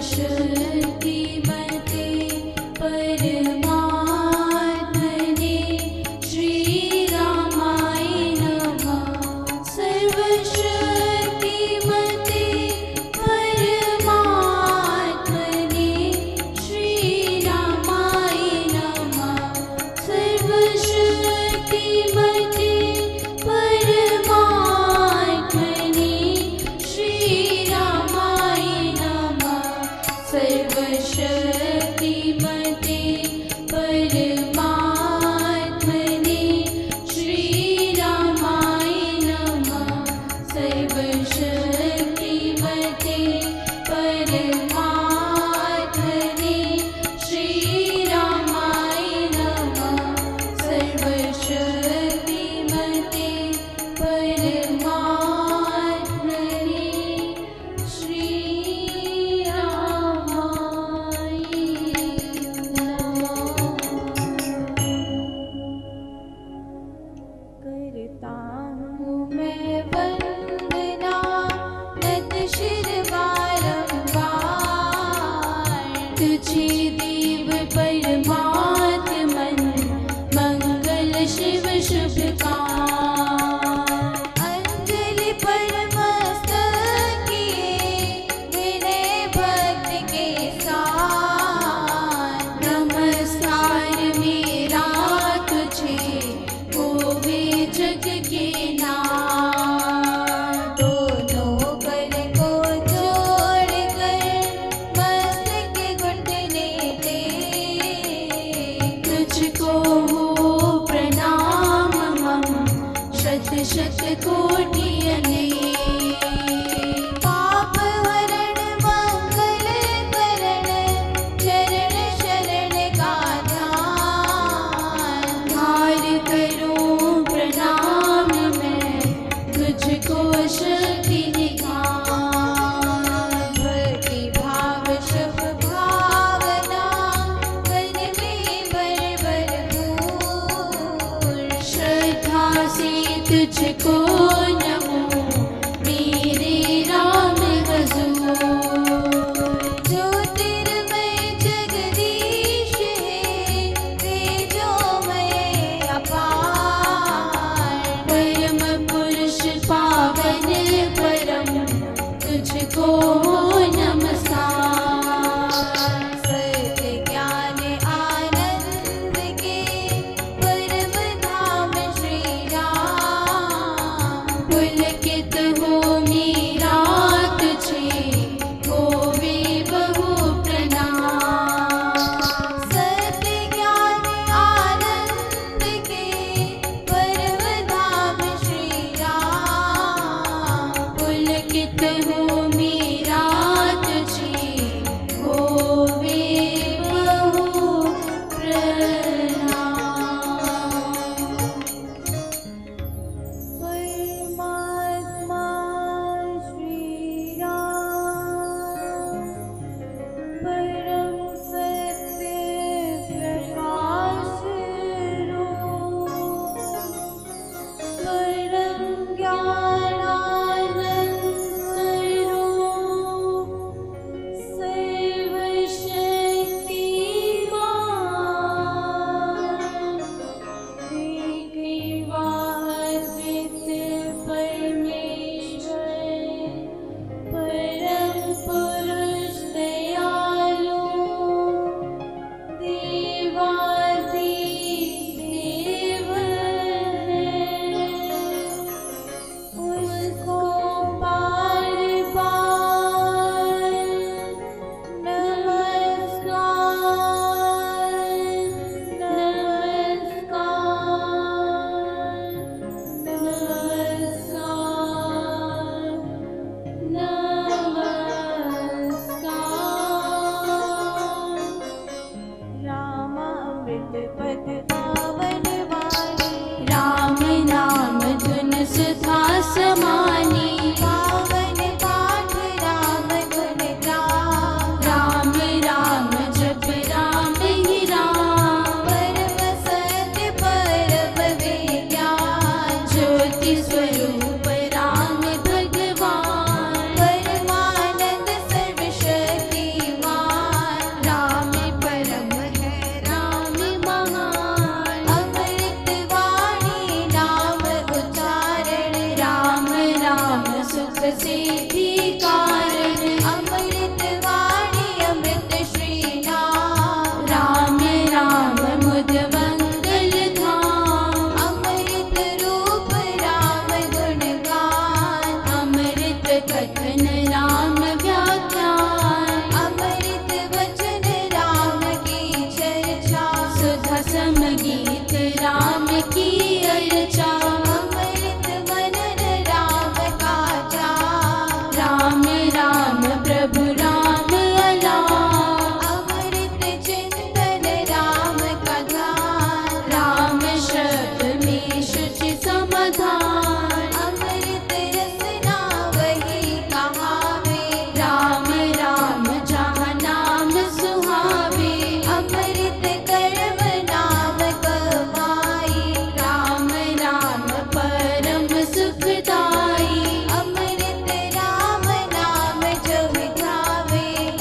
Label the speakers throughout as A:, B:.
A: सर्वशक्तिमते परमात्मने श्रीरामाय नमः। सर्वशक्तिमते परमात्मने श्रीरामाय नमः। सर्वशक्तिमते परमात्मने श्रीरामाय नमः। सर्वशक्तिमते परमात्मने श्रीरामाय नमः। सर्वशक्तिमते परमात्मने श्रीरामाय नमः। सर्वशक्तिमते परमात्मने श्रीरामाय नमः। करता हूँ मैं वंदना नत शिर बारंबार, तुझे देव परमात्मन मंगल शिव शुभकार। अंजलि परमस्तक किए विनय भक्त के साथ, नमस्कार मेरा तुझे होवे जग के नाथ। दोनों कर को जोड़ कर मस्तक घुटने टेक, तुझको हो प्रणाम मम शत शत कोटि अनेक। पाप हरण मंगल करण चरण शरण का ध्यान, धार करूं प्रणाम मैं तुझको शक्ति निधान। भक्ति भाव शुभ भावना मन में भर भरपूर, श्रद्धा से तुझको नमो मेरे राम हुजूर। ज्योतिर्मय जगदीश है तेजोमय अपार, परम पुरुष पावन परम तुझको नमस्कार। सत्य ज्ञान आनंद के परम धाम श्री राम,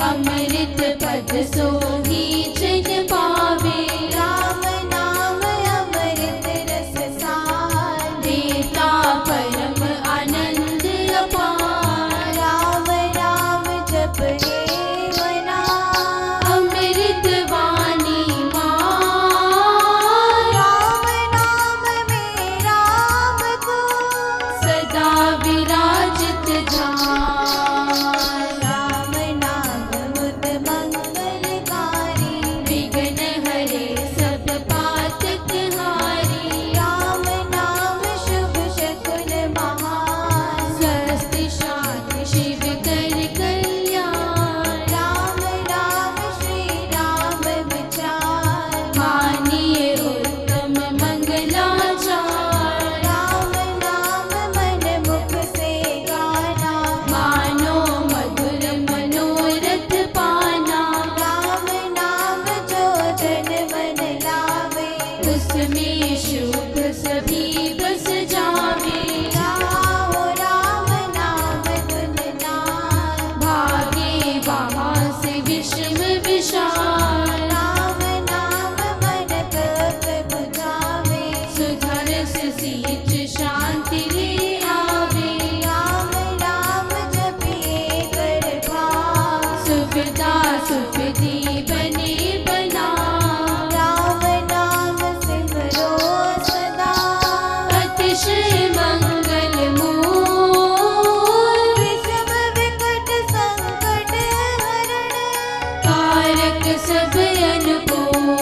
A: अमृत पद सोही जन पावे।
B: राम नाम अमृत रस सार,
A: देता परम आनंद अपार।
B: राम राम जपने मना,
A: अमृत वाणी माँ।
B: राम नाम में राम को,
A: सदा विराजित झार।
B: राम नाम मुद मंगलकारी,
A: विघ्न हरे सब पातक हारी।
B: राम नाम शुभ शकुन महान,
A: स्वस्ति शांति शिव कर कल्याण।
B: राम राम श्री राम विचार,
A: मानिए उत्तम मंगलाचार।
B: राम नाम मन मुख से गाना,
A: मानो मधुर मनोरथ पाना।
B: राम नाम जो जन मन लावे,
A: उसमें शुभ सभी बस जावे।
B: गाओ राम नाम धुन नाद,
A: भागे वहाँ से विषम विशाल।
B: राम नाम मन कप बुझावे,
A: सुधरस सीच शांति ले आवे।
B: राम राम जपिए कर भाग,
A: सुविधा सुविधि बने बना।
B: राम नाम सिमरो सदा,
A: अतिशय मंगल मूल।
B: विषम विकट संकट हरण,
A: कारक सब अनुकूल।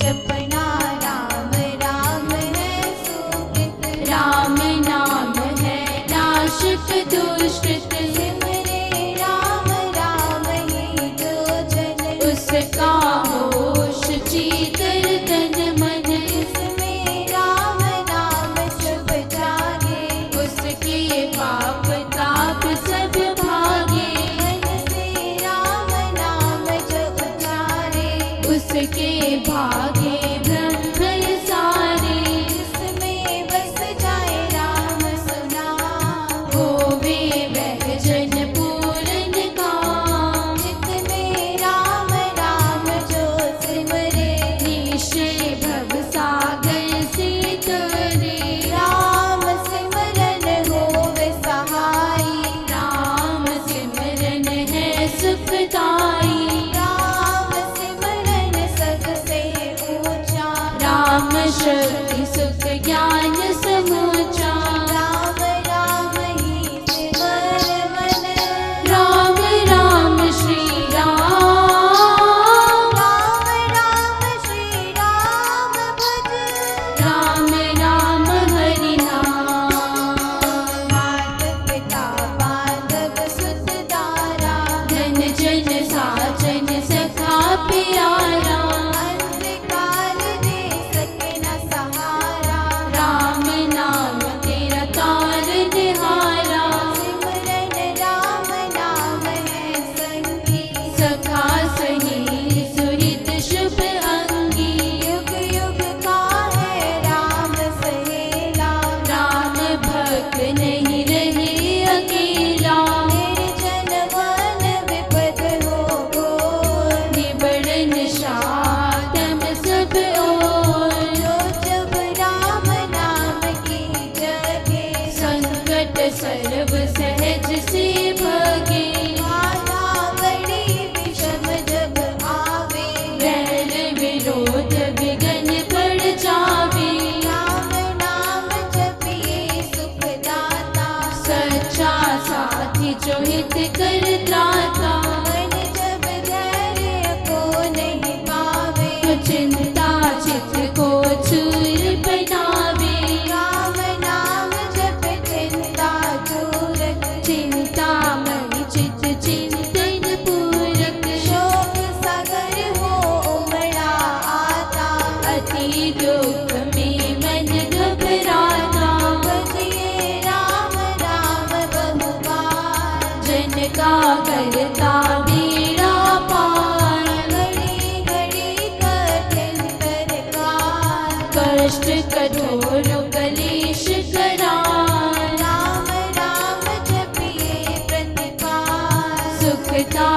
B: जपना राम राम है सुकृत,
A: राम नाम है नाशक दुष्कृत।
B: सिमरे राम राम ही जो जन,
A: उसका होश चीतर तन मन।
B: इसमें राम नाम शुभ जागे,
A: उसके पाप ताप सब भागे।
B: मन से राम नाम जो उचारे,
A: उसके भागे ब्रह्म सारे।
B: जिसमें बस जाए राम सुना,
A: होवे वह जन पूरन काम।
B: जितने राम राम जो सिमरे,
A: निश्चय भव सागर से तरे।
B: राम सिमरन होवे सहाई,
A: राम सिमरन है सुखदाई।
B: राम सिमरन सबसे ऊंचा,
A: राम शक्ति सुख ज्ञान समूचा।
B: राम राम ही सिमर मन,
A: राम राम श्री राम।
B: राम राम श्री राम भज,
A: राम राम हरि नाम।
B: मात पिता बांधव सुत दारा,
A: धन जन साथ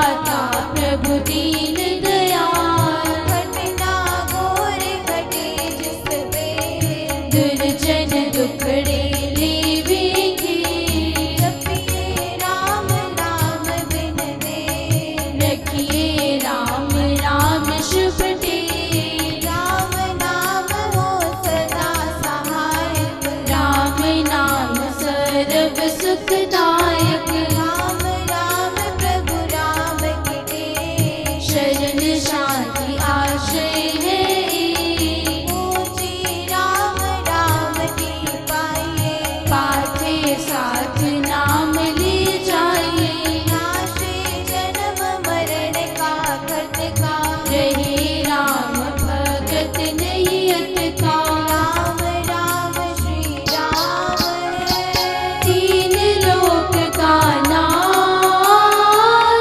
A: दाता प्रभु दीन दयाल,
B: घटना घोर घटे जिस पे,
A: दुर्जन दुखड़े लेवेंगे,
B: जपिए राम नाम बिन दे,
A: रखिए राम राम शुभ दे,
B: राम नाम हो सदा सहायक,
A: राम नाम सर्व सुखदायक,
B: राम राम प्रभु राम के दे,
A: शरण शांति आश्रय है एक।
B: ऊंची राम राम की पाइए,
A: पाथे साथ नाम ले जाइए,
B: नाशे जन्म मरण का खटका,
A: रहे राम भगत नहीं अटका,
B: राम राम श्री राम है,
A: तीन लोक का नाम,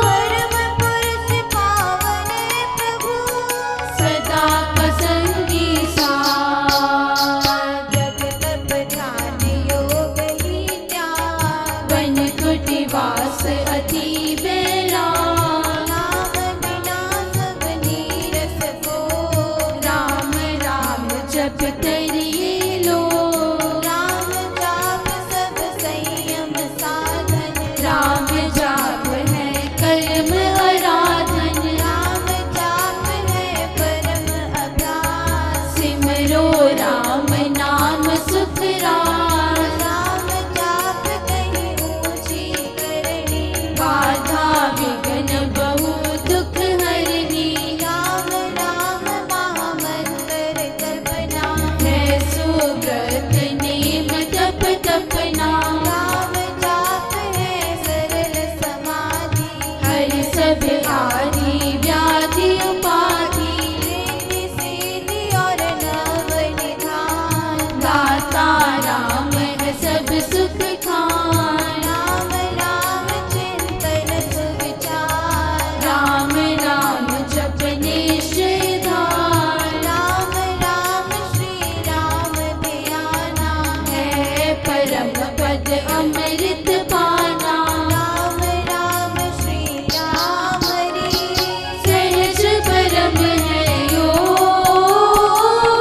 B: परम पुरुष पावन प्रभु,
A: सदा का संगी साथ,
B: जग तप ध्यान योग ही त्याग,
A: वन कुटिवास अति बैराग,
B: राम बिना सब नीरस को,
A: राम राम जप करिए लो,
B: राम जाप सब संयम साधन,
A: राम जाप है कर्म आराधन,
B: राम जाप है परम अभ्यास,
A: सिमरो राम नाम सुख रास,
B: राम जाप कहीं ऊंची करनी,
A: बाधा विघ्न बहु दुख हरनी,
B: राम राम महामंत्र जपना,
A: है सुव्रत नेम तप तपना,
B: राम जाप है सरल समाधि,
A: हरि सब आदि व्याधि उपाधि,
B: रिद्धि सिद्धि और नव निधान,
A: दाता राम है सब सुख खान,
B: राम राम चिंतन सुविचार,
A: राम राम जप निश्चय धार,
B: राम राम श्री राम ध्याना,
A: है परम पद अमृत पाना,
B: राम राम श्री राम हरि,
A: सहज परम है योग,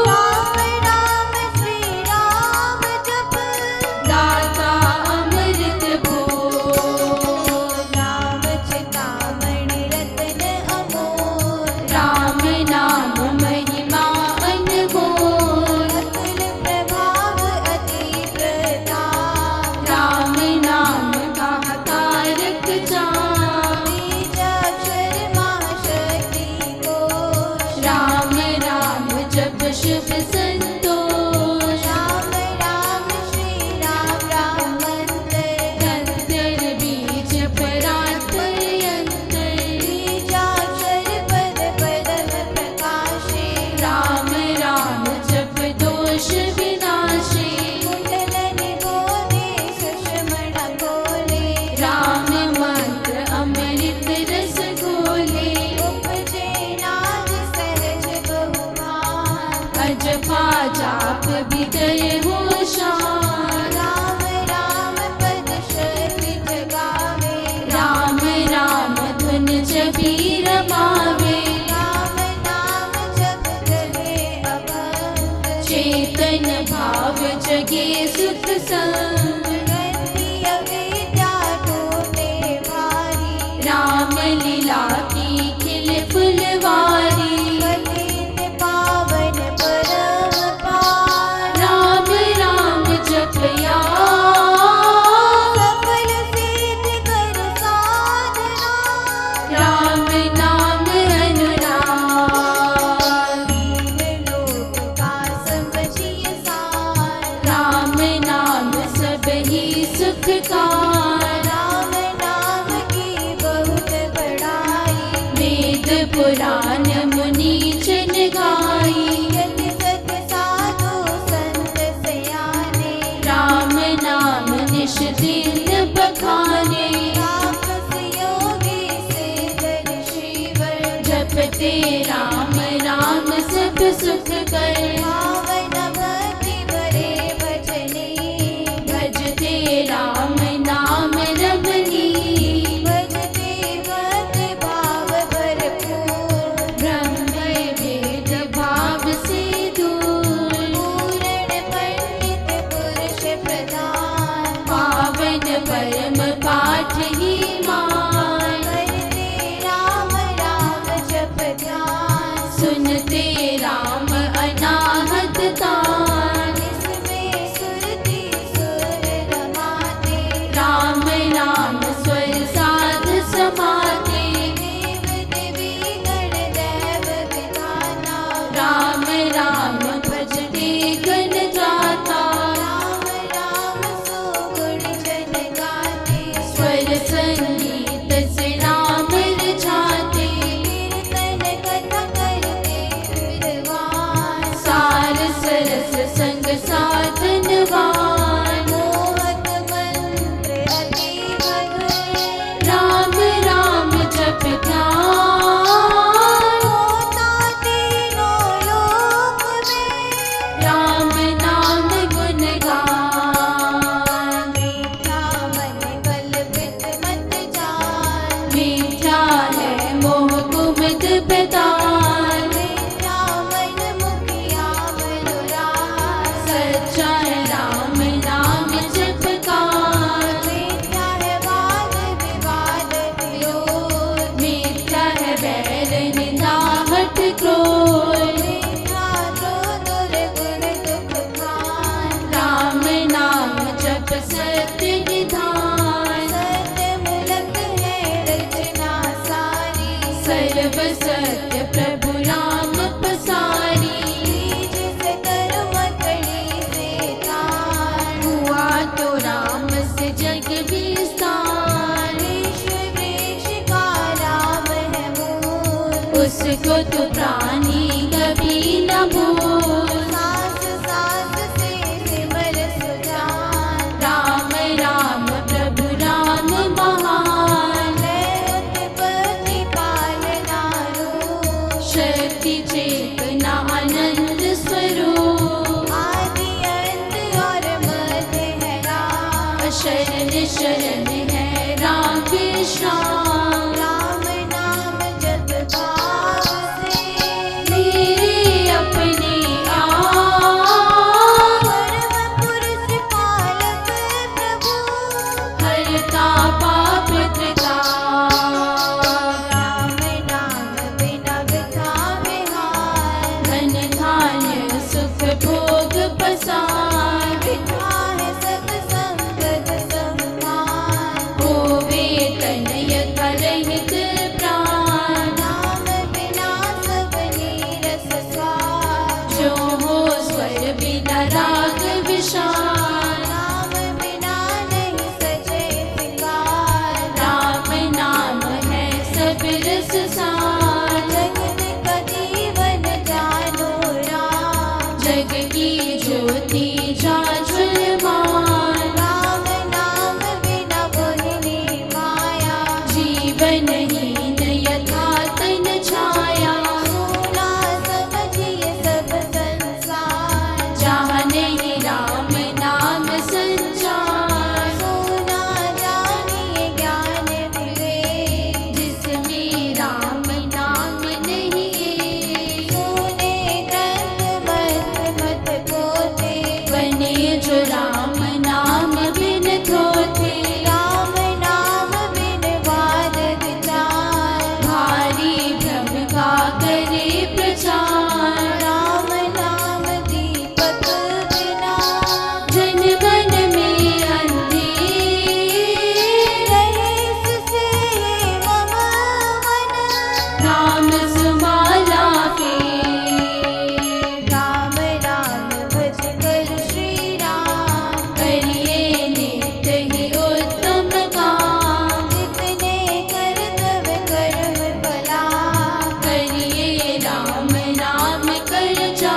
B: राम राम श्री राम जप,
A: दाता अमृत भोग,
B: राम चितामणि रत्न अमोल,
A: राम नाम महिमा अनमोल,
B: अतुल प्रभाव अति प्रताप,
A: राम नाम का कारक जाप,
B: बीजाक्षर महाशक्ति कोश,
A: राम राम जप शुभ संतोष,
B: राम राम श्री राम राम मंत्र,
A: अंतर बीज परात्पर अंतर,
B: बीजाक्षर पद पदम प्रकाशे,
A: राम राम जप दोष विनाशे,
B: कुंडलन गोदे सुषमण खोले,
A: राम मंत्र अमृत रस घोले,
B: उपजे नाद सहज बहुमान,
A: अजपा जाप विदय हो शान,
B: राम राम पद शक्ति जगावे,
A: राम राम धुन जपी रमावे,
B: राम नाम जप रहे अभंग,
A: चेतन भाव जगे सुख संग,
B: गति अविद्या टूटे भारी,
A: राम लीला की खिल फुलवारी,
B: पतित पावन परम पार,
A: राम राम जपया,
B: सफल सिद्ध कर साधना,
A: राम नाम अनुराग,
B: दीन लोक का समझिए सार,
A: राम नाम सब ही सुख का,
B: राम नाम की बहुत बड़ाई,
A: वेद पुराण मुनि जन गाई,
B: यति सत साधु संत सयाने,
A: राम नाम निश दिन बखाने,
B: तापस योगी सिद्ध ऋषिवर,
A: जपते राम राम सब सुख कर,
B: पावन भक्ति भरे भजनी,
A: भजते राम नाम रमनी,
B: भजते भक्त
A: क्रोध।
B: मिथ्या क्रोध दुर्गुण दुख खान।
A: राम नाम जप सत्य निधान।
B: सत्य मूलक है रचना सारी।
A: सर्व सत्य प्रभु राम पसारी।
B: जिस कर्म कड़ी से तान।
A: हुआ तो राम से जग विस्तार।
B: विश्व वृक्ष का राम है मूल।
A: उसको तो प्राणी कभी न भूल।
B: सास सास से सिमर सुजान।
A: राम राम प्रभु राम महान।
B: लय उत्पत्ति पालना रूप।
A: शक्ति चेतना आनंद स्वरूप।
B: आदि अंत और मध्य है राम।
A: शरण शरण है राम विश्राम।
B: राम नाम जप भाव से।
A: मेरे अपने आप
B: परम पुरुष पालक प्रभु।
A: हरता पाप का।
B: राम नाम बिना वृथा विहार।
A: धन धान्य सुख भोग पसार।
B: वृथा है सब संपद सम्मान।
A: होवे तनय रहित प्राण।
B: नाम बिना सब नीरस स्वाद।
A: जो हो स्वर बिना राग विशाल।
B: नाम बिना नहीं सजे विकार।
A: राम नाम है सब रस सार।
B: जगत का जीवन जानो राम।
A: जग की ज्योति जाज्वलमान।
B: राम नाम बिना मोहिनी माया।
A: जीवन हीन यथा तन छाया।
B: सुना समझिए सब संसार।
A: जहाँ नहीं राम नाम संचार।
B: सुना जानिए ज्ञान विवेक।
A: जिसमें राम नाम नहीं।
B: सुने ग्रंथ मंत्र मत खोते।
A: बने जो राम नाम बिन थोथे।
B: राम नाम बिन वाद विचार।
A: भारी भ्रम का करे प्रचार।
B: राम नाम दीपक बिना।
A: जन मन में अंधेर।
B: रईस से मम मन।
A: राम सुमाला के।
B: राम राम भज कर श्री राम।
A: करिए नित्य ही उत्तम काम।
B: जितने कर्तव्य कर्म भला।
A: करिए राम नाम कर जा।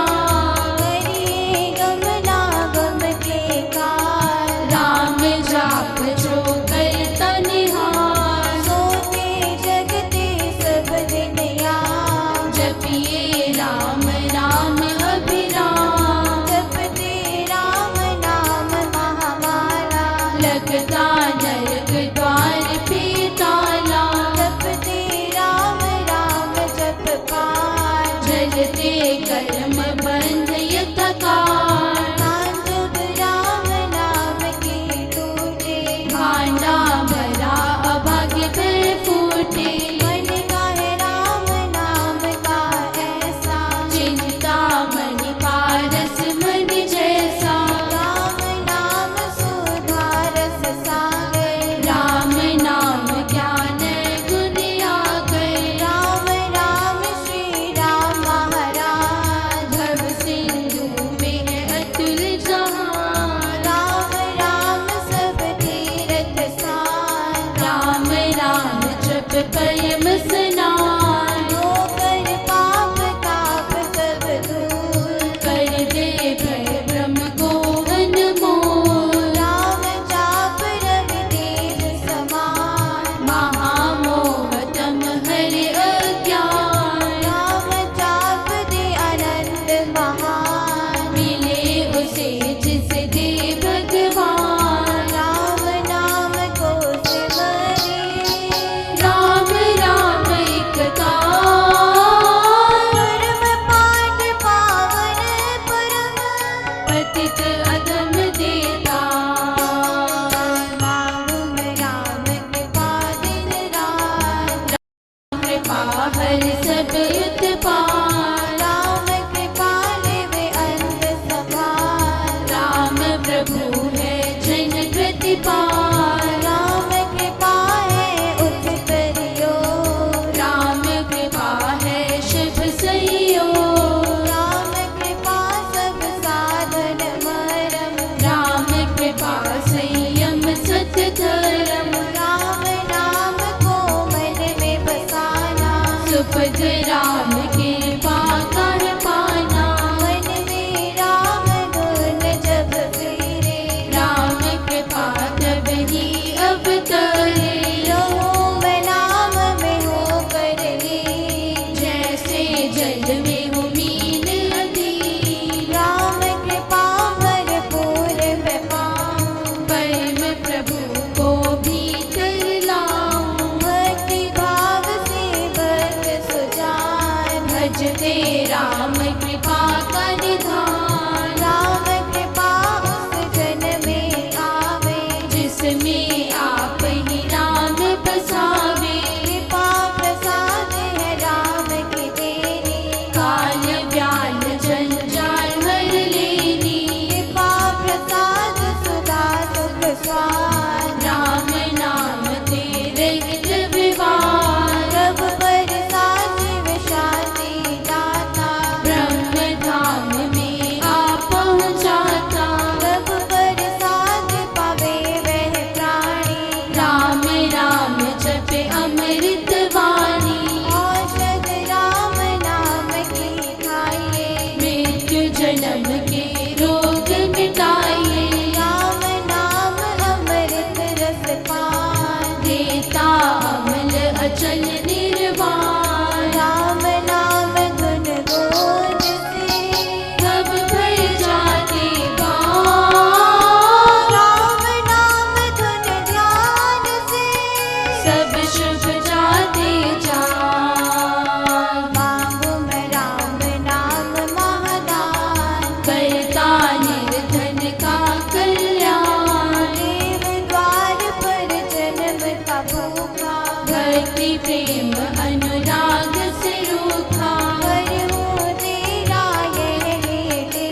B: करिए गमना गम के काल।
A: राम जाप जो करता निहार।
B: सोते जगते सब दिन याम।
A: जपिए राम राम अभिराम।
B: जपते राम नाम महामाला।
A: लगता नरक द्वार पे ताला।
B: जपते राम राम जप पार।
A: जलते कर्म बंध यतकार।
B: कांचुक राम नाम की टूटे।
A: भांडा भरा अभाग्य पर फूटे।
B: मन का है राम नाम का ऐसा।
A: चिंता मणि पारस मन जैसा।
B: राम नाम सुधा रस सागर।
A: राम नाम ज्ञान गुण आगर।
B: राम राम श्री राम महाराज।
A: भव सिंधु में है अतुल जहान।
B: राम राम सब तीरथ स्थान।
A: राम राम जप परम स्नान।
B: होकर पाप ताप सब दूर।
A: कर दे भय भ्रम को अनमोल।
B: राम जाप रवि तेज समान।
A: महामोह तम हरि अज्ञान।
B: राम जाप दे आनंद महान।
A: मिले उसे जिस दे भगवान।
B: राम नाम को सिमरिए।
A: राम राम एक कार।
B: परम पाठ पावन परम।
A: पतित अधम देता।
B: मांगू मैं राम कृपा दिन रात।
A: कृपा हर सब उत्पात। सुपथ राम कृपा कर पाना।
B: मन में राम गुण जब फिरे,
A: राम कृपा तब ही अवतरे।
B: रहूं मैं नाम में होकर लीन,
A: जैसे जल में हो मीन अधीर।
B: राम कृपा भरपूर मैं पाऊं,
A: परम प्रभु को भीतर लाऊं।
B: भक्ति भाव से भक्त सुजान,
A: भजते राम कृपा का निधान।
B: राम कृपा उस जन में आवे,
A: जिसमें आप ही राम बसावे।
B: कृपा प्रसाद है राम की देनी,
A: काल व्याल जंजाल हर लेनी।
B: कृपा प्रसाद सुधा सुख स्वाद,
A: राम नाम तेरे हित विवार।
B: प्रभ बरसात शिव शांति दाता,
A: ब्रह्म धाम में आप पहुँचाता।
B: प्रभ बरसात पावे वह प्राणी,
A: राम राम जपे अमृत वाणी।
B: औषध राम नाम की खाइए,
A: मृत्यु जन्म के रोग मिटाइए।
B: राम नाम अमृत रस पान,
A: देता अमल अचल निर्वाण।
B: राम नाम गुण गोद से,
A: सब भय जाते गाँव।
B: राम नाम धुन ध्यान से,
A: सब शुभ जाते जान।
B: मांगू मैं राम नाम महादान,
A: करता निर्धन का कल्याण।
B: देव द्वार पर जन्म का भूखा,
A: भक्ति प्रेम अनुराग से रूखा।
B: करहूँ तेरा यह लेटे,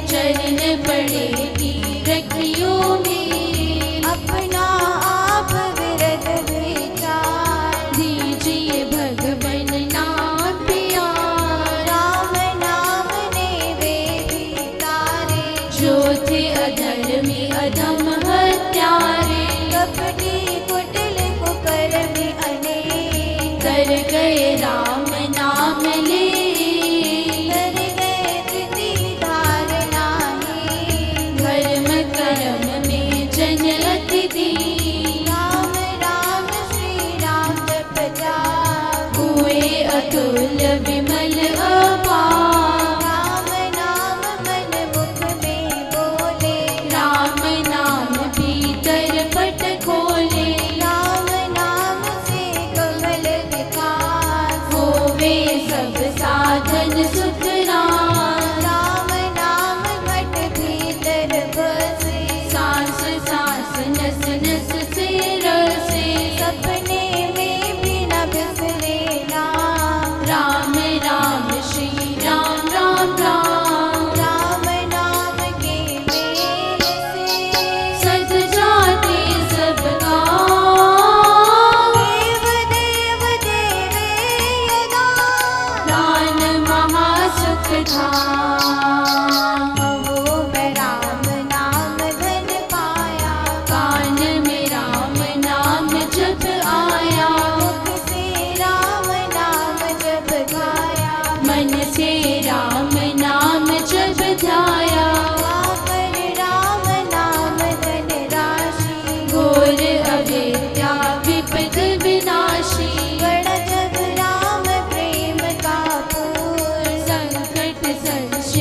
A: चरण पड़े रखियो में।
B: अपना आप विरध विचार,
A: दीजिए भगवन नाम प्यार।
B: राम नाम ने वेदी तारे,
A: जो थे अधर्मी अधम हत्यारे।
B: कपटी कुटिल कुकर्मी अनेक,
A: कर गए राम नाम ले।
B: कर गए धृति धारणा ही,
A: धर्म कर्म में जन अति दीन।
B: राम राम श्री राम जप जाप,
A: हुए अतुल्य विमल अपार।
B: राम नाम मन मुख में बोले,
A: राम नाम भीतर पट खोले।
B: राम नाम से कमल विकास,
A: होवे सब साधन सुख रास।
B: राम नाम घट भीतर बसे,
A: सांस सांस नस नस से रसे।
B: सपने में भी न बिसरे नाम,
A: राम राम श्री राम राम राम।
B: राम नाम के मेल से,
A: सद जाते सब गाँव।
B: देव देव देवे यदा,
A: दान महासुख धाम।
B: कहो मैं राम नाम धन पाया,
A: कान में राम नाम जप आया।
B: मुख से राम नाम जप गाया,
A: मन से राम नाम जप ध्याया।
B: पाकर राम नाम धन राशि,
A: घोर अविद्या विपद विनाशी।
B: बड़ा जग राम प्रेम का पूर,
A: संकट संशय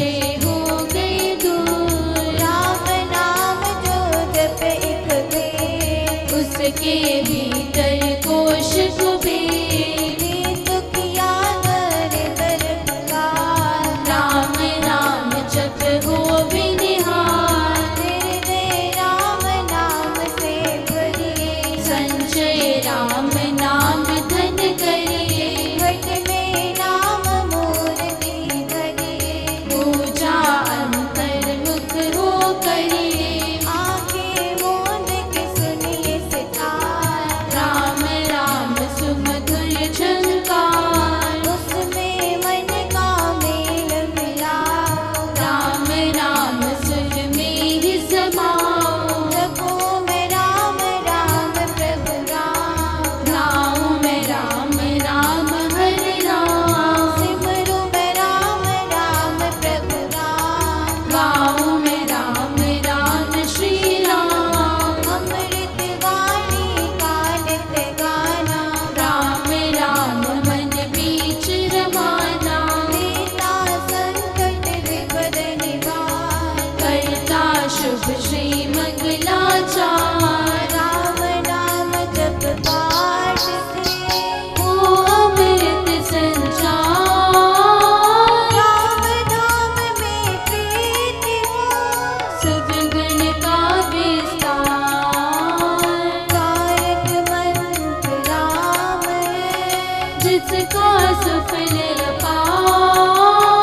A: जिसका सुफल पाए,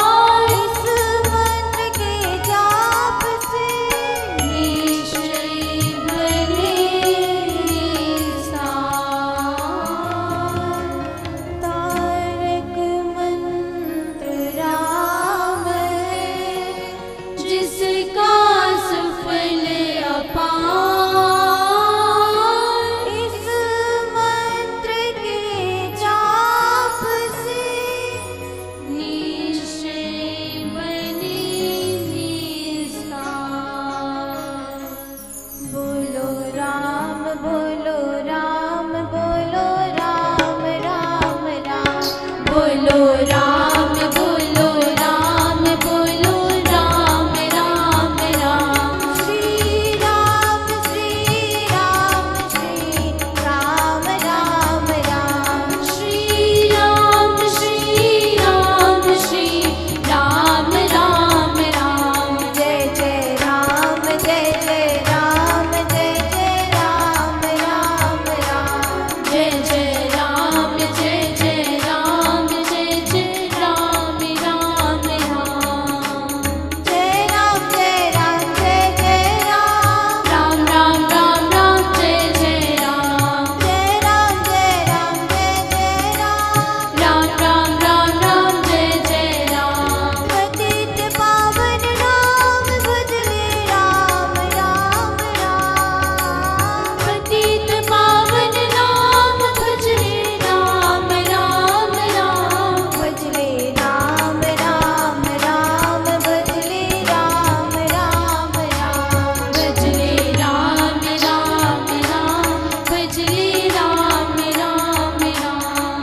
B: इस मंत्र के जाप से
A: निश्चय बने निस्तार।
B: तारक मंत्र राम है,
A: जिसका सुफल अपार,
B: इस मंत्र के जाप से
A: निश्चय बने निस्तार।
B: बोलो राम बोलो राम बोलो राम राम राम
A: बोलो राम बोलो राम बोलो राम राम राम।
B: श्री राम श्री राम श्री राम राम राम
A: श्री राम श्री राम श्री राम राम राम।
B: जय जय राम जय जय राम जय जय राम राम राम
A: जय जय राम जय जय राम जय जय राम राम राम।
B: जय राम जय राम जय जय राम
A: राम राम राम राम जय जय राम।
B: जय राम जय राम जय जय राम
A: राम राम राम राम जय जय राम।
B: पतित पावन राम भजले राम राम राम
A: पतित पावन नाम भजरे राम राम राम।
B: भजले राम राम राम भजले राम राम राम
A: भजरे राम राम राम भजरे राम राम राम।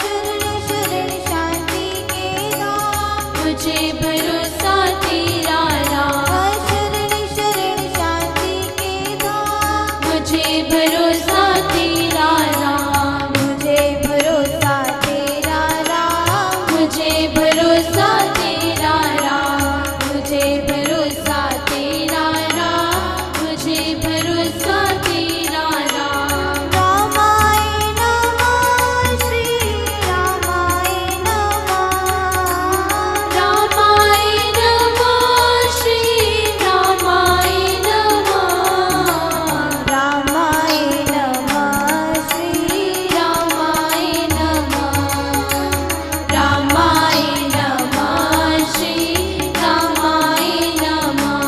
B: शरण शरण शांति के धाम
A: मुझे भरोसा तेरा राम,
B: शरण शरण शांति के धाम
A: मुझे भरोसा तेरा राम,
B: मुझे भरोसा तेरा राम
A: मुझे भरोसा तेरा राम, मुझे भरोसा तेरा राम, मुझे भरोसा तेरा राम।
B: रामाय नमः श्री रामाय नमः
A: रामाय नमः श्री रामाय नमः।
B: रामाय नमः श्री
A: रामाय नमः। रामाय नमः श्री रामाय नमः।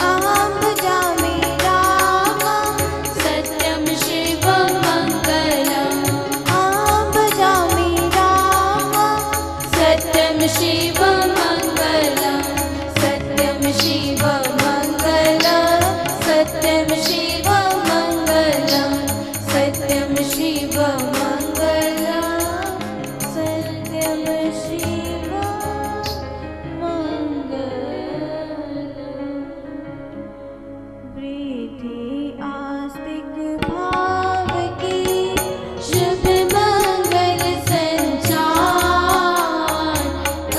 B: अहं भजामि रामं
A: सत्यं शिवं मङ्गलम्,
B: अहं भजामि रामं
A: सत्यं शिवं मङ्गलम्, सत्यं शिवं मङ्गलम्, सत्यं शिवं मङ्गलम्, सत्यं शिवं मङ्गलम्, सत्यं शिवं मङ्गलम्।
B: वृद्धि आस्तिक भाव की
A: शुभ मंगल संचार,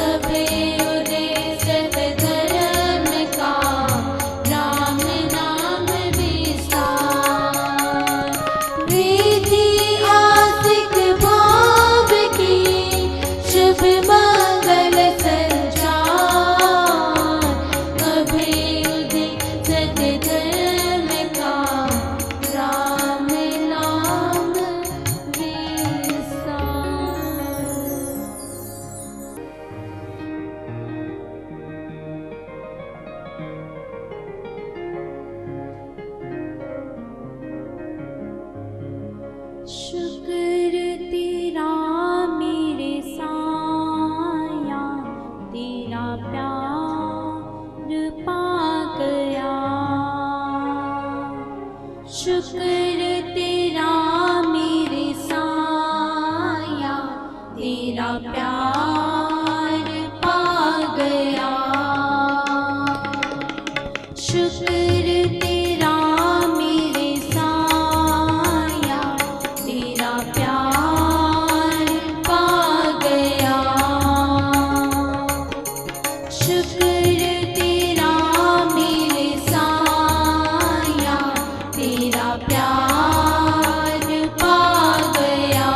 A: अभ्युदय सब धर्म का, राम नाम विस्तार। वृद्धि आस्तिक भाव की शुभ मंगल संचार, अभ्युदय सब धर्म का, राम नाम विस्तार। शुक्र तेरा मेरे साया, तेरा प्यार पा गया। शुक्र तेरा मेरे साया, तेरा प्यार पा गया। शुक्र तेरा मेरे साया, तेरा प्यार पा गया। शुक्र तेरा मेरे साया, तेरा प्यार पा गया।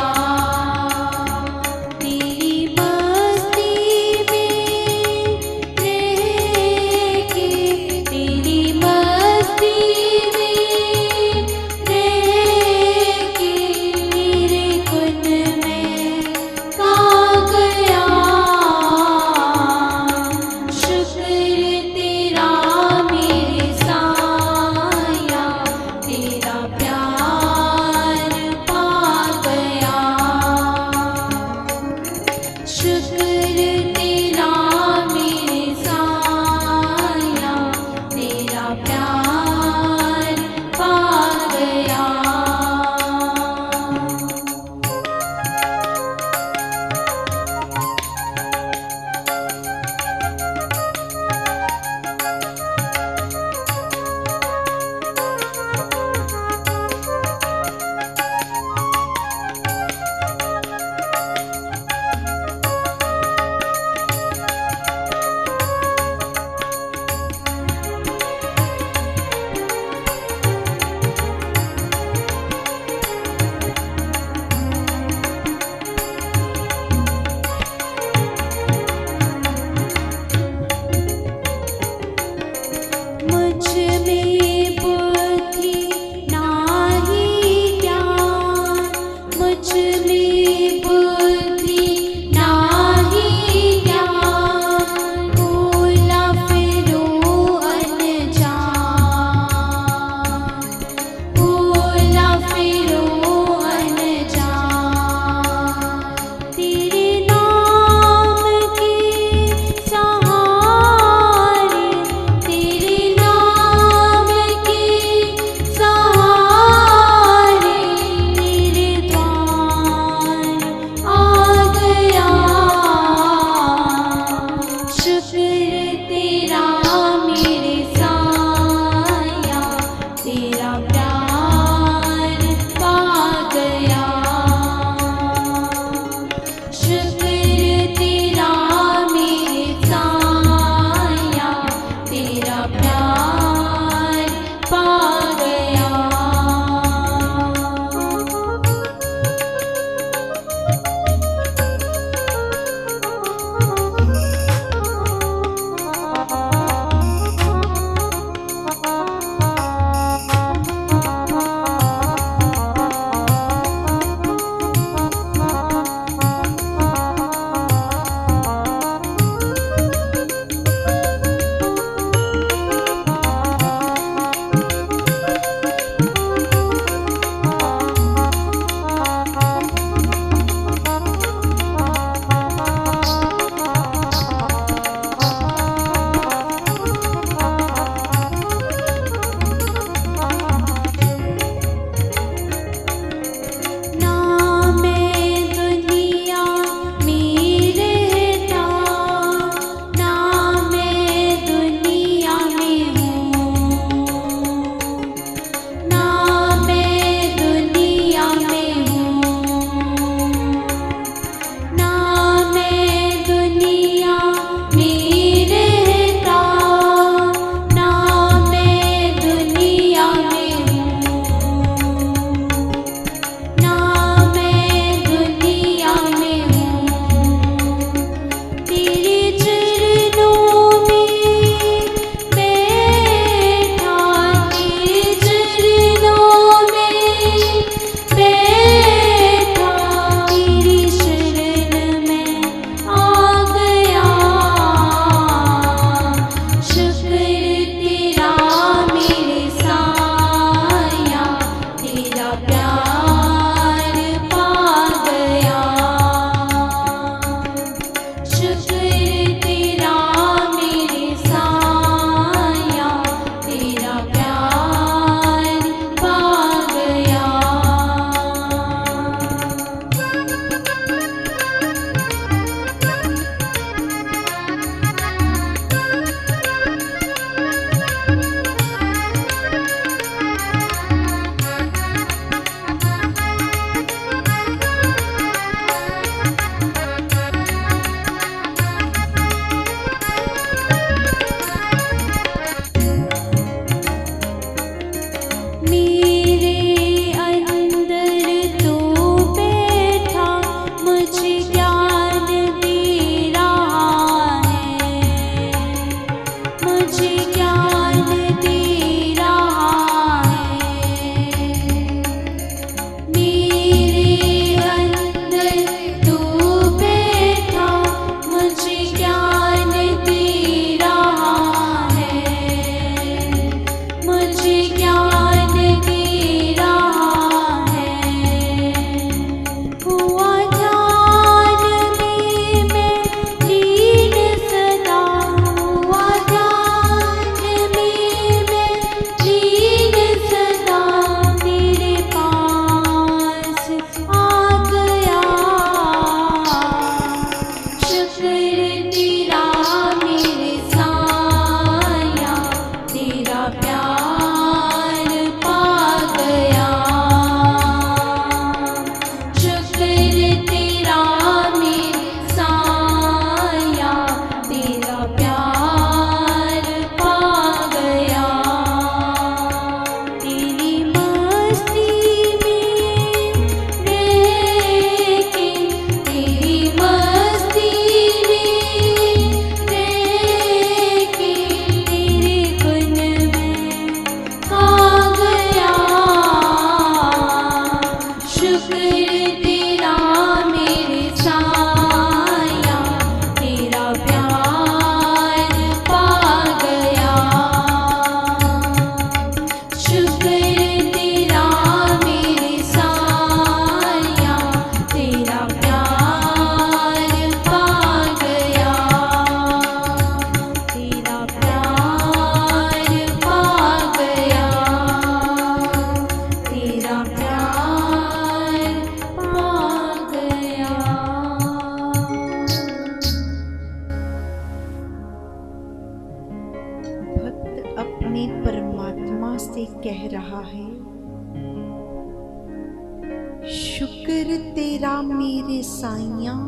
C: तेरा मेरे साइयां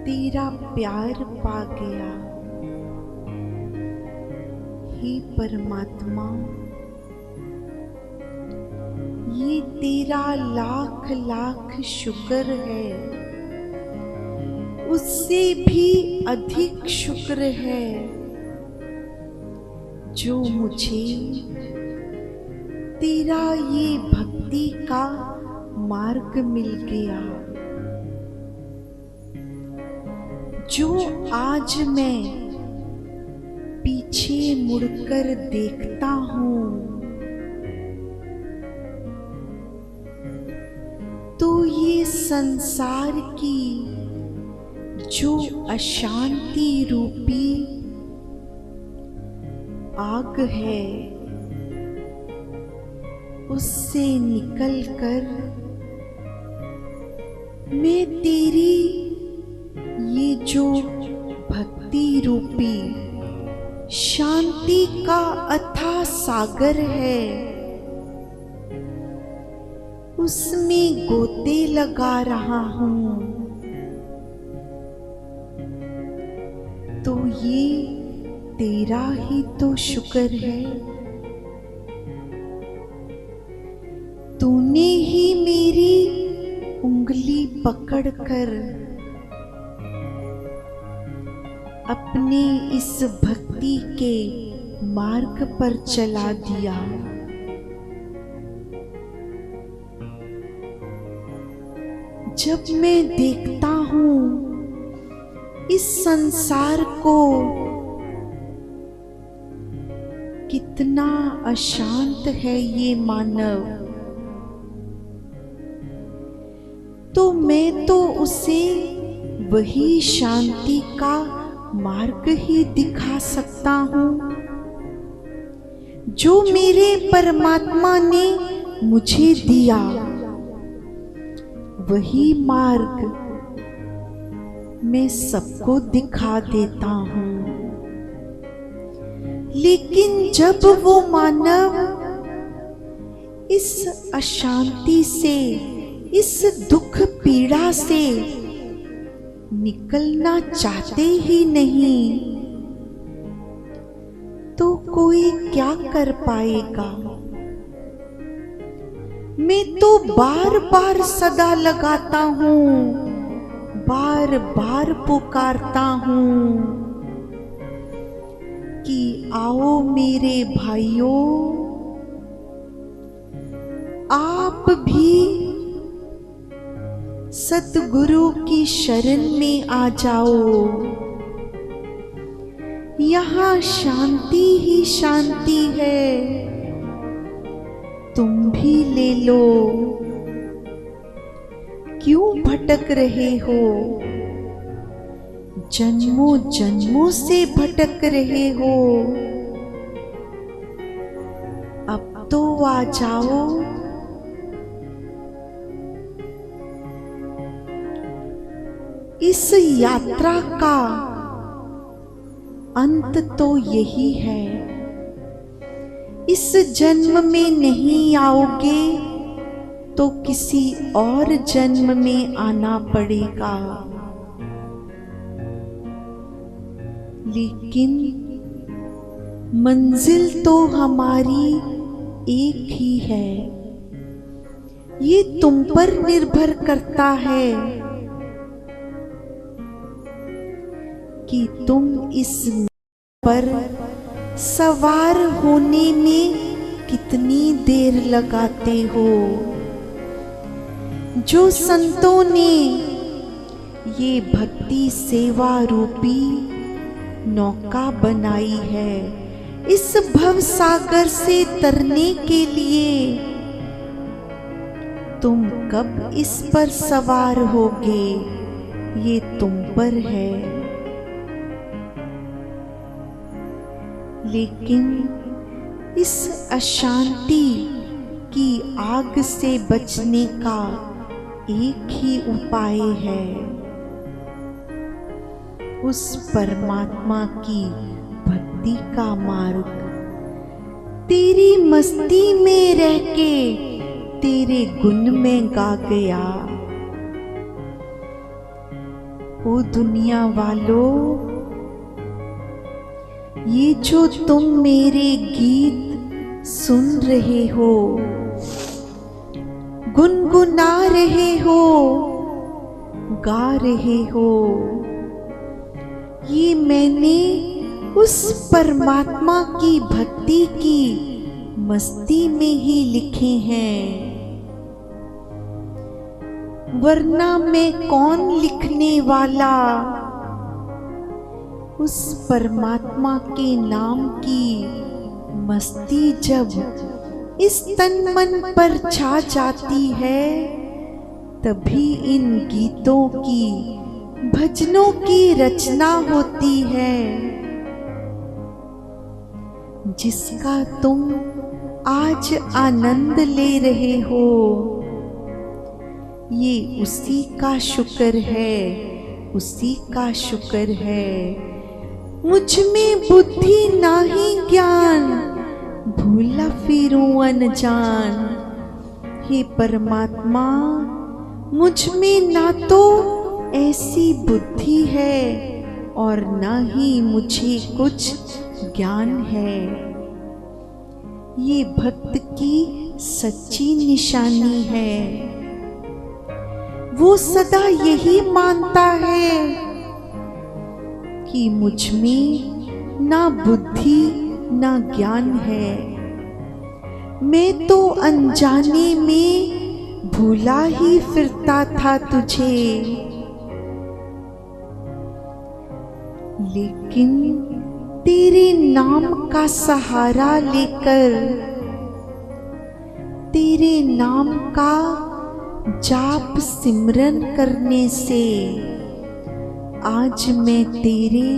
C: तेरा प्यार पा गया। हे परमात्मा, ये तेरा लाख लाख शुक्र है, उससे भी अधिक शुक्र है जो मुझे तेरा ये भक्ति का मार्ग मिल गया। जो आज मैं पीछे मुड़कर देखता हूँ तो ये संसार की जो अशांति रूपी आग है, उससे निकलकर मैं तेरी ये जो भक्ति रूपी शांति का अथाह सागर है, उसमें गोते लगा रहा हूँ। तो ये तेरा ही तो शुक्र है। तूने ही मेरी उंगली पकड़कर अपने इस भक्ति के मार्ग पर चला दिया। जब मैं देखता हूँ इस संसार को कितना अशांत है ये मानव, तो मैं तो उसे वही शांति का मार्ग ही दिखा सकता हूँ जो मेरे परमात्मा ने मुझे दिया। वही मार्ग मैं सबको दिखा देता हूँ। लेकिन जब वो मानव इस अशांति से, इस दुख पीड़ा से निकलना चाहते ही नहीं, तो कोई क्या कर पाएगा। मैं तो बार बार सदा लगाता हूँ, बार बार पुकारता हूँ कि आओ मेरे भाइयों, आप भी सतगुरु की शरण में आ जाओ। यहाँ शांति ही शांति है, तुम भी ले लो। क्यों भटक रहे हो? जन्मों जन्मों से भटक रहे हो, अब तो आ जाओ। इस यात्रा का अंत तो यही है। इस जन्म में नहीं आओगे तो किसी और जन्म में आना पड़ेगा। लेकिन मंजिल तो हमारी एक ही है। ये तुम पर निर्भर करता है कि तुम इस पर सवार होने में कितनी देर लगाते हो। जो संतों ने ये भक्ति सेवा रूपी नौका बनाई है, इस भव सागर से तरने के लिए, तुम कब इस पर सवार होगे, ये तुम पर है। लेकिन इस अशांति की आग से बचने का एक ही उपाय है, उस परमात्मा की भक्ति का मार्ग। तेरी मस्ती में रह के तेरे गुण में गा गया, ओ दुनिया वालों, ये जो तुम मेरे गीत सुन रहे हो, गुनगुना रहे हो, गा रहे हो, ये मैंने उस परमात्मा की भक्ति की मस्ती में ही लिखे हैं, वरना मैं कौन लिखने वाला। उस परमात्मा के नाम की मस्ती जब इस तन मन पर छा जाती है, तभी इन गीतों की, भजनों की रचना होती है, जिसका तुम आज आनंद ले रहे हो। ये उसी का शुक्र है, उसी का शुक्र है। मुझ में बुद्धि नाही ज्ञान, भूला फिरूं अनजान। हे परमात्मा, मुझ में ना तो ऐसी बुद्धि है और ना ही मुझे कुछ ज्ञान है। ये भक्त की सच्ची निशानी है। वो सदा यही मानता है कि मुझ में ना बुद्धि ना ज्ञान है। मैं तो अनजाने में भूला ही फिरता था तुझे, लेकिन तेरे नाम का सहारा लेकर, तेरे नाम का जाप सिमरन करने से आज मैं तेरे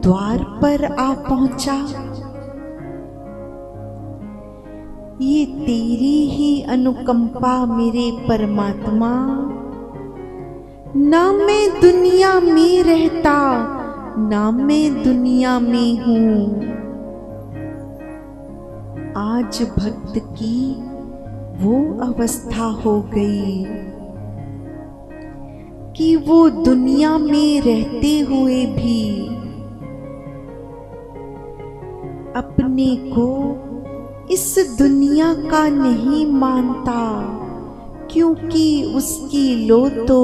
C: द्वार पर आ पहुंचा। ये तेरी ही अनुकंपा मेरे परमात्मा। ना मैं दुनिया में रहता, ना मैं दुनिया में हूँ। आज भक्त की वो अवस्था हो गई कि वो दुनिया में रहते हुए भी अपने को इस दुनिया का नहीं मानता, क्योंकि उसकी लो तो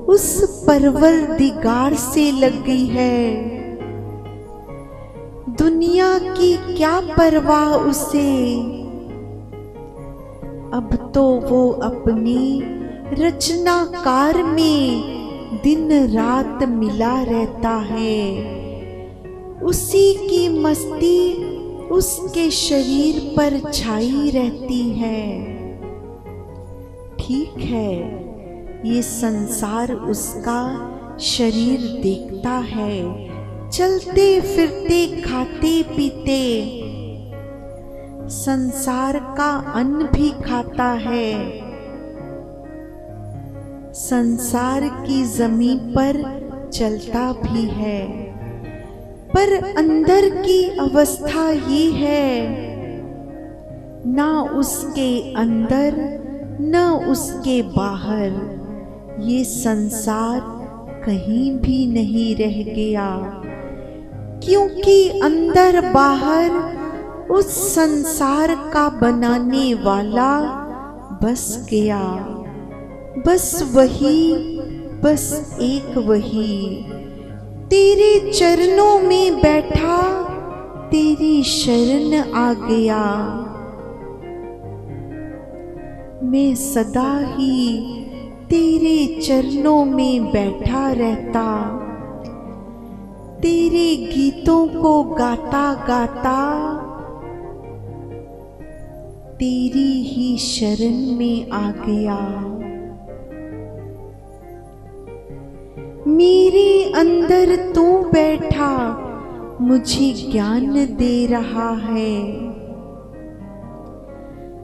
C: उस परवरदिगार से लग गई है। दुनिया की क्या परवाह उसे, अब तो वो अपने रचनाकार में दिन रात मिला रहता है। उसी की मस्ती उसके शरीर पर छाई रहती है। ठीक है, ये संसार उसका शरीर देखता है, चलते फिरते खाते पीते संसार का अन्न भी खाता है। संसार की जमीन पर चलता भी है, पर अंदर की अवस्था ये है, ना उसके अंदर न उसके बाहर ये संसार कहीं भी नहीं रह गया, क्योंकि अंदर बाहर उस संसार का बनाने वाला बस गया। बस वही, बस एक वही तेरे चरणों में बैठा, तेरी शरण आ गया। मैं सदा ही तेरे चरणों में बैठा रहता, तेरे गीतों को गाता गाता तेरी ही शरण में आ गया। मेरे अंदर तू बैठा मुझे ज्ञान दे रहा है।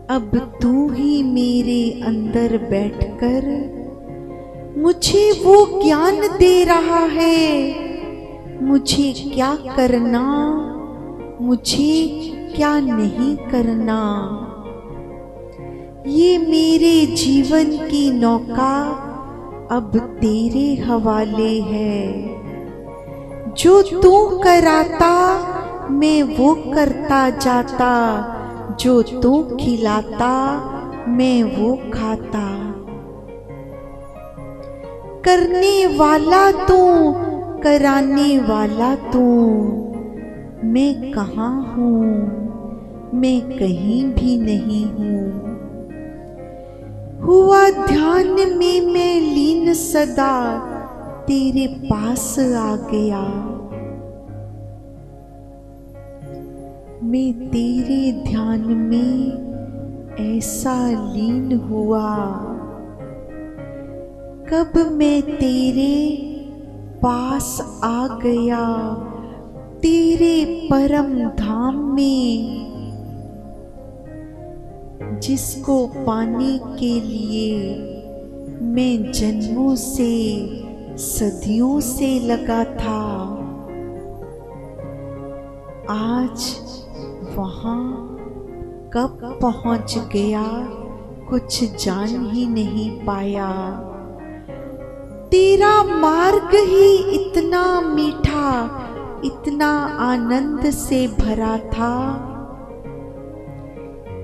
C: अब तू ही मेरे अंदर बैठकर मुझे वो ज्ञान दे रहा है। मुझे क्या करना, मुझे क्या नहीं करना। ये मेरे जीवन की नौका अब तेरे हवाले है। जो तू कराता मैं वो करता जाता, जो तू खिलाता मैं वो खाता। करने वाला तू, कराने वाला तू, मैं कहाँ हूँ, मैं कहीं भी नहीं हूँ। हुआ ध्यान में मैं लीन सदा, तेरे पास आ गया। मैं तेरे ध्यान में ऐसा लीन हुआ, कब मैं तेरे पास आ गया। तेरे परम धाम में, जिसको पाने के लिए मैं जन्मों से सदियों से लगा था, आज वहाँ कब पहुँच गया कुछ जान ही नहीं पाया। तेरा मार्ग ही इतना मीठा, इतना आनंद से भरा था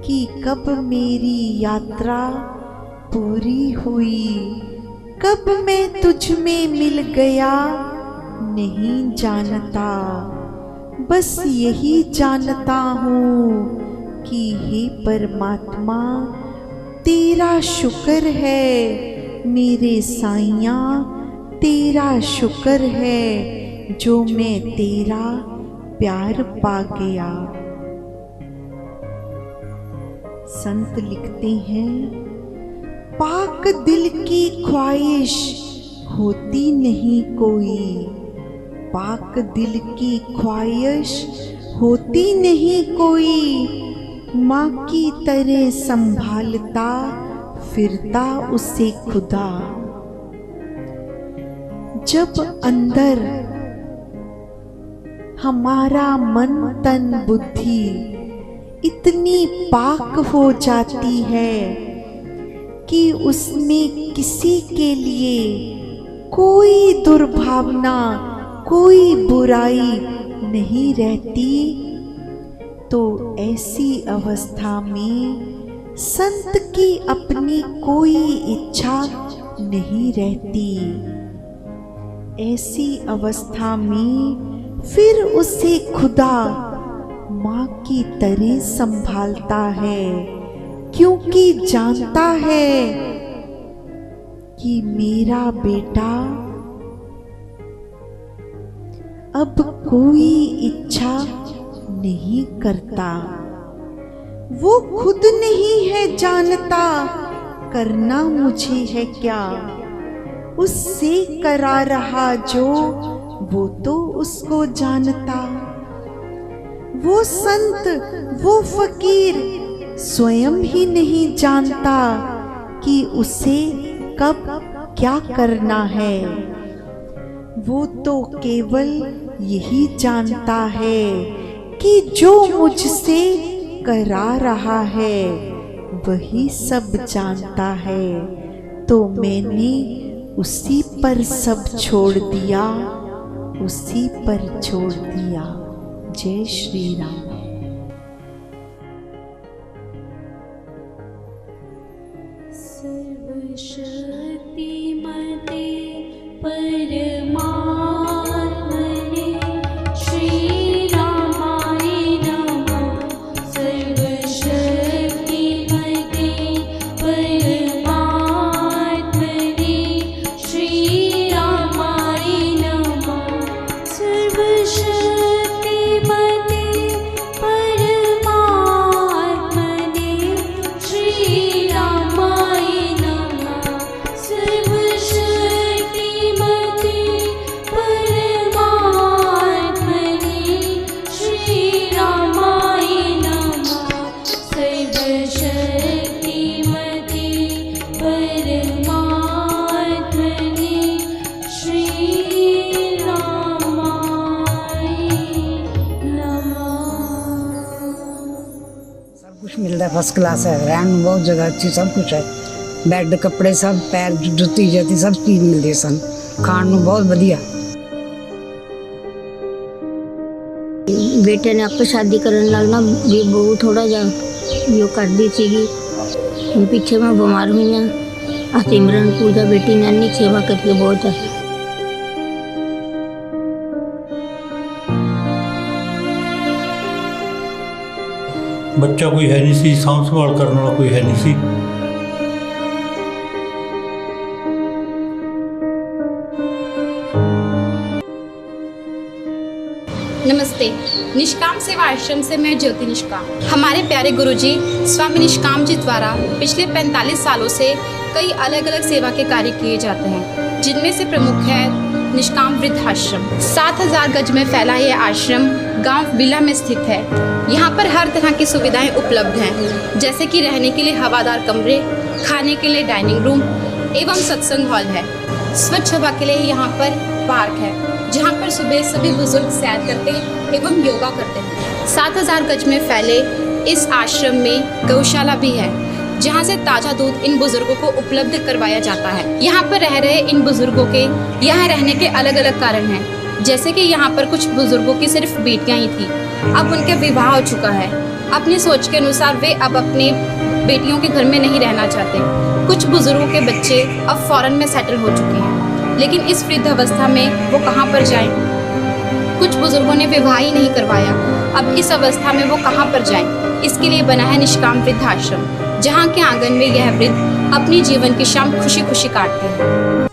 C: कि कब मेरी यात्रा पूरी हुई, कब मैं तुझ में मिल गया नहीं जानता। बस यही जानता हूँ कि हे परमात्मा तेरा शुक्र है, मेरे साईयाँ तेरा शुक्र है, जो मैं तेरा प्यार पा गया। संत लिखते हैं, पाक दिल की ख्वाहिश होती नहीं कोई, पाक दिल की ख्वाहिश होती नहीं कोई। माँ की तरह संभालता फिरता उसे खुदा। जब अंदर हमारा मन तन बुद्धि इतनी पाक हो जाती है कि उसमें किसी के लिए कोई दुर्भावना, कोई बुराई नहीं रहती, तो ऐसी अवस्था में संत की अपनी कोई इच्छा नहीं रहती। ऐसी अवस्था में फिर उसे खुदा माँ की तरह संभालता है, क्योंकि जानता है कि मेरा बेटा अब कोई इच्छा नहीं करता। वो खुद नहीं है जानता करना मुझे है क्या, उससे करा रहा जो वो तो उसको जानता। वो संत, वो फकीर स्वयं ही नहीं जानता कि उसे कब क्या करना है। वो तो केवल यही जानता है कि जो मुझसे करा रहा है वही सब जानता है। तो मैंने उसी पर सब छोड़ दिया, उसी पर छोड़ दिया। जय श्री राम।
A: सर्वशक्तिमते परमात्मने श्री रामाय नमः। सर्वशक्तिमते परमात्मने श्री रामाय नमः। सर्वशक्तिमते परमात्मने श्री रामाय नमः। सर्वशक्तिमते परमात्मने श्री रामाय नमः। सर्वशक्तिमते परमात्मने श्री रामाय नमः।
D: सब कुछ मिल रहा है, फर्स्ट क्लास है, रहन बहुत जगह अच्छी सब कुछ है। ਬੈੱਡ ਕੱਪੜੇ ਸਭ ਪੈਰ ਜੁੱਤੀ ਜਾਤੀ ਸਭ ਚੀਜ਼ ਮਿਲਦੇ ਸਨ ਖਾਣ ਨੂੰ ਬਹੁਤ ਵਧੀਆ।
E: बेटे ने आपको शादी करने लगना भी बहु थोड़ा जा जो कर दी सीगी। पीछे मैं बीमार हुई हाँ सिमरन पूजा बेटी ने अन्नी सेवा करके बहुत है।
F: बच्चा कोई है नहीं सी, साफ संभाल करने वाला कोई है नहीं सी।
G: नमस्ते, निष्काम सेवा आश्रम से मैं ज्योति निष्काम। हमारे प्यारे गुरुजी स्वामी निष्काम जी द्वारा पिछले 45 सालों से कई अलग अलग सेवा के कार्य किए जाते हैं, जिनमें से प्रमुख है निष्काम वृद्धाश्रम। 7000 गज में फैला यह आश्रम गांव बिला में स्थित है। यहाँ पर हर तरह की सुविधाएं उपलब्ध हैं, जैसे कि रहने के लिए हवादार कमरे, खाने के लिए डाइनिंग रूम एवं सत्संग हॉल है। स्वच्छ हवा के लिए यहाँ पर पार्क है, जहाँ पर सुबह सभी बुजुर्ग सैर करते एवं योगा करते हैं। 7000 गज में फैले इस आश्रम में गौशाला भी है, जहाँ से ताज़ा दूध इन बुजुर्गों को उपलब्ध करवाया जाता है। यहाँ पर रह रहे इन बुजुर्गों के यहाँ रहने के अलग अलग कारण हैं, जैसे कि यहाँ पर कुछ बुजुर्गों की सिर्फ बेटियाँ ही थी, अब उनके विवाह हो चुका है। अपनी सोच के अनुसार वे अब अपने बेटियों के घर में नहीं रहना चाहते। कुछ बुजुर्गों के बच्चे अब फॉरेन में सेटल हो चुके हैं, लेकिन इस वृद्धावस्था में वो कहाँ पर जाएं? कुछ बुजुर्गों ने विवाह ही नहीं करवाया, अब इस अवस्था में वो कहाँ पर जाएं? इसके लिए बना है निष्काम वृद्धाश्रम, जहाँ के आंगन में यह वृद्ध अपनी जीवन की शाम खुशी खुशी काटते हैं।